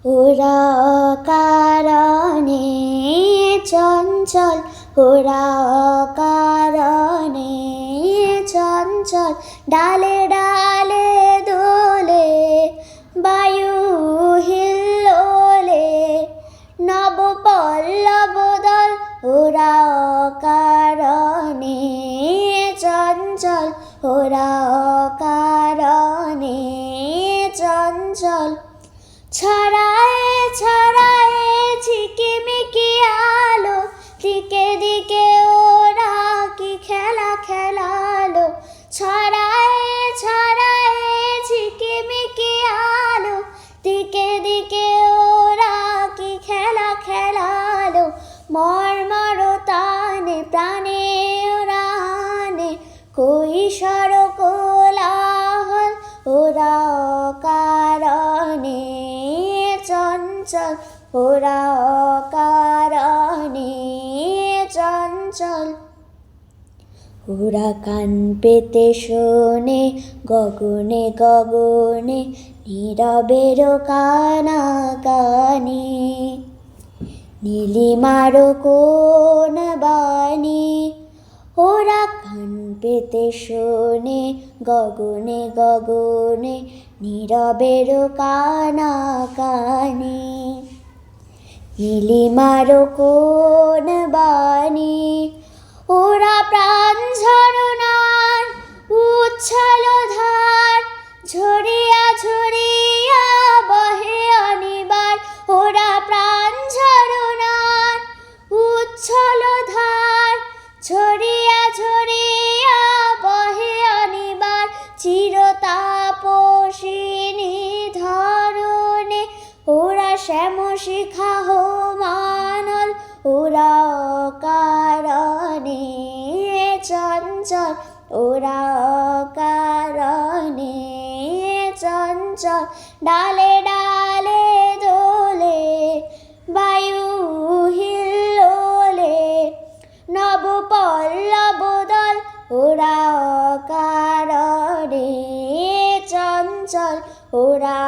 ওরা অকারণে চঞ্চল, ওরা অকারণে চঞ্চল। ডালে ডালে দোলে বায়ু হিল্লোলে, নব পল্লব দল। ওরা অকারণে চঞ্চল, ওরা অকারণে চঞ্চল। ছড়ায় ছড়ায় ঝিকিমিকি আলো, দিকে দিকে ওরা কি খেলা খেলালো। ছড়ায় ছড়ায় ঝিকিমিকি আলো, দিকে দিকে ওরা কি খেলা খেলালো। মর্মর তানে প্রাণে ওরানে কৈশোর কোলাহল। ওরা অকারণে চঞ্চল, ওরা অকারণে চঞ্চল। ওরা কান পেতে শোনে গগনে গগনে নীরবের কানাকানি। নীলিমার কোন বাণী, ওরা কান পেতে শোনে গগনে গগনে নীরবের কানাকানি। নীলিমার কোন বাণী, ওরা প্রাণ ঝরনার উচ্ছল ধার, ঝরিয়া ঝরিয়া বহে অনিবার। ওরা প্রাণ ঝরনার উচ্ছল ধার, ঝরিয়া ঝরিয়া বহে অনিবার। চিরতাপসিনী ধরণে ওরা শ্যামশিখা হোমানল। ওরা অকারণে চঞ্চল, ওরা অকারণে চঞ্চল। ডালে ডালে দোলে বায়ু হিল্লোলে, নব পল্লব দল। ওরা অকারণে চঞ্চল, ওরা